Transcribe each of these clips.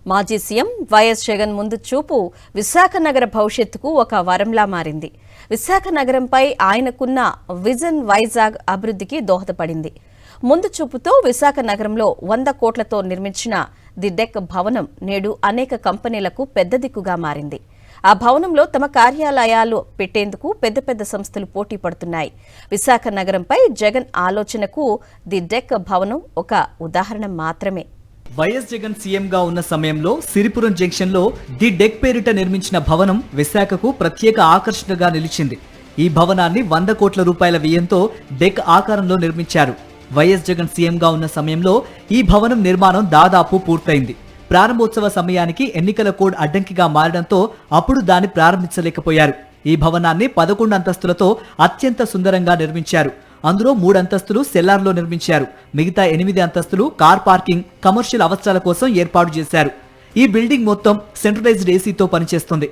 మాజీ CM YS Jagan ముందు చూపు విశాఖ నగర భవిష్యత్తుకు ఒక వరంలా మారింది. విశాఖ నగరంపై ఆయనకున్న విజన్ వైజాగ్ అభివృద్ధికి దోహదపడింది. ముందు చూపుతో విశాఖ నగరంలో 100 కోట్లతో నిర్మించిన ది డెక్ భవనం నేడు అనేక కంపెనీలకు పెద్ద దిక్కుగా మారింది. ఆ భవనంలో తమ కార్యాలయాలు పెట్టేందుకు పెద్ద పెద్ద సంస్థలు పోటీ పడుతున్నాయి. విశాఖ నగరంపై జగన్ ఆలోచనకు ది డెక్ భవనం ఒక ఉదాహరణ మాత్రమే. వైఎస్ జగన్ సీఎంగా ఉన్న సమయంలో సిరిపురం జంక్షన్లో ది డెక్ పేరిట నిర్మించిన భవనం విశాఖకు ప్రత్యేక ఆకర్షణగా నిలిచింది. ఈ భవనాన్ని 100 కోట్ల రూపాయల వ్యయంతో డెక్ ఆకారంలో నిర్మించారు. వైఎస్ జగన్ సీఎంగా ఉన్న సమయంలో ఈ భవనం నిర్మాణం దాదాపు పూర్తయింది. ప్రారంభోత్సవ సమయానికి ఎన్నికల కోడ్ అడ్డంకిగా మారడంతో అప్పుడు దాన్ని ప్రారంభించలేకపోయారు. ఈ భవనాన్ని 11 అంతస్తులతో అత్యంత సుందరంగా నిర్మించారు. అందులో 3 అంతస్తులు సెల్లార్లో నిర్మించారు. మిగతా 8 అంతస్తులు కార్ పార్కింగ్, కమర్షియల్ అవసరాల కోసం ఏర్పాటు చేశారు. ఈ బిల్డింగ్ మొత్తం సెంట్రలైజ్డ్ ఏసీతో పనిచేస్తుంది.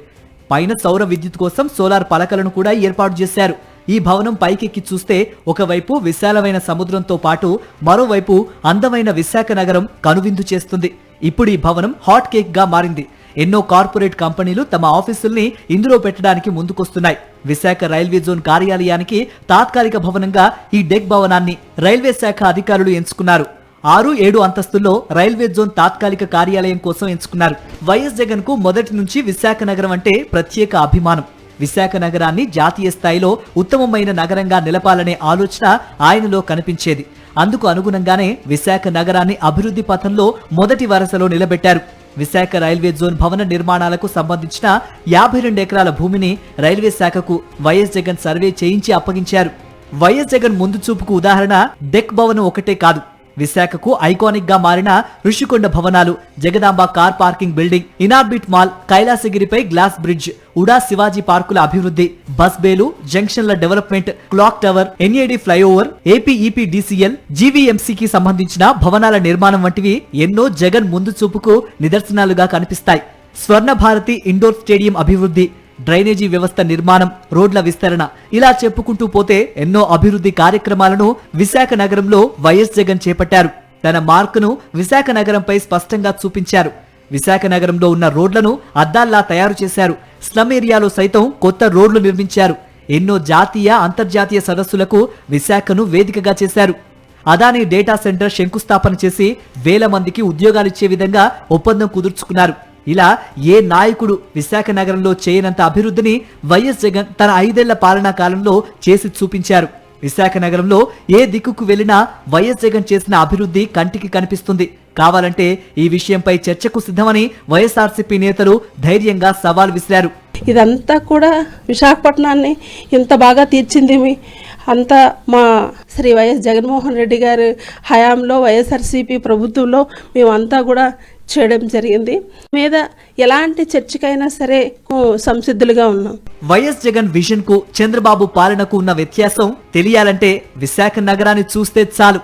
పైన సౌర విద్యుత్ కోసం సోలార్ పలకలను కూడా ఏర్పాటు చేశారు. ఈ భవనం పైకెక్కి చూస్తే ఒకవైపు విశాలమైన సముద్రంతో పాటు మరోవైపు అందమైన విశాఖ నగరం కనువిందు చేస్తుంది. ఇప్పుడు ఈ భవనం హాట్ కేక్ గా మారింది. ఎన్నో కార్పొరేట్ కంపెనీలు తమ ఆఫీసుల్ని ఇందులో పెట్టడానికి ముందుకొస్తున్నాయి. విశాఖ రైల్వే జోన్ కార్యాలయానికి తాత్కాలిక భవనంగా ఈ డెక్ భవనాన్ని రైల్వే శాఖ అధికారులు ఎంచుకున్నారు. 6-7 అంతస్తుల్లో రైల్వే జోన్ తాత్కాలిక కార్యాలయం కోసం ఎంచుకున్నారు. వైఎస్ జగన్ కు మొదటి నుంచి విశాఖ నగరం అంటే ప్రత్యేక అభిమానం. విశాఖ నగరాన్ని జాతీయ స్థాయిలో ఉత్తమమైన నగరంగా నిలపాలనే ఆలోచన ఆయనలో కనిపించేది. అందుకు అనుగుణంగానే విశాఖ నగరాన్ని అభివృద్ధి పథంలో మొదటి వరుసలో నిలబెట్టారు. విశాఖ రైల్వే జోన్ భవన నిర్మాణాలకు సంబంధించిన 52 ఎకరాల భూమిని రైల్వే శాఖకు వైఎస్ జగన్ సర్వే చేయించి అప్పగించారు. వైఎస్ జగన్ ముందు చూపుకు ఉదాహరణ డెక్ భవనం ఒకటే కాదు. విశాఖకు ఐకానిక్ గా మారిన ఋషికొండ భవనాలు, Jagadamba car parking building, Inorbit mall, కైలాసగిరిపై గ్లాస్ బ్రిడ్జ్, ఉడా శివాజీ పార్కుల అభివృద్ధి, బస్ బేలు, జంక్షన్ల development, clock tower, NAD flyover, APEPDCL, జీవీఎంసీకి సంబంధించిన భవనాల నిర్మాణం వంటివి ఎన్నో జగన్ ముందు చూపుకు నిదర్శనాలుగా కనిపిస్తాయి. స్వర్ణ భారతి ఇండోర్ స్టేడియం అభివృద్ధి, డ్రైనేజీ వ్యవస్థ నిర్మాణం, రోడ్ల విస్తరణ, ఇలా చెప్పుకుంటూ పోతే ఎన్నో అభివృద్ధి కార్యక్రమాలను విశాఖ నగరంలో వైఎస్ జగన్ చేపట్టారు. తన మార్కును విశాఖ నగరంపై స్పష్టంగా చూపించారు. విశాఖ నగరంలో ఉన్న రోడ్లను అద్దాల్లా తయారు చేశారు. స్లమ్ ఏరియాలో సైతం కొత్త రోడ్లు నిర్మించారు. ఎన్నో జాతీయ, అంతర్జాతీయ సదస్సులకు విశాఖను వేదికగా చేశారు. అదానీ డేటా సెంటర్ శంకుస్థాపన చేసి 1000 మందికి ఉద్యోగాలిచ్చే విధంగా ఒప్పందం కుదుర్చుకున్నారు. ఇలా ఏ నాయకుడు విశాఖ నగరంలో చేయనంత అభివృద్ధిని వైఎస్ జగన్ తన 5 ఏళ్ల పాలనా కాలంలో చేసి చూపించారు. విశాఖ నగరంలో ఏ దిక్కుకు వెళ్లినా వైఎస్ జగన్ చేసిన అభివృద్ధి కంటికి కనిపిస్తుంది. కావాలంటే ఈ విషయంపై చర్చకు సిద్ధమని వైఎస్ఆర్సీపీ నేతలు ధైర్యంగా సవాల్ విసిరారు. ఇదంతా కూడా విశాఖపట్నాన్ని ఇంత బాగా తీర్చింది అంతా మా శ్రీ వైఎస్ జగన్మోహన్ రెడ్డి గారి హయాంలో, వైఎస్ఆర్సీపీ ప్రభుత్వంలో మేమంతా కూడా చేయడం జరిగింది. మీద ఎలాంటి చర్చకైనా సరే సంసిద్ధులుగా ఉన్నాం. వైఎస్ జగన్ విజన్ కు చంద్రబాబు పాలనకు ఉన్న వ్యత్యాసం తెలియాలంటే విశాఖ నగరాన్ని చూస్తే చాలు.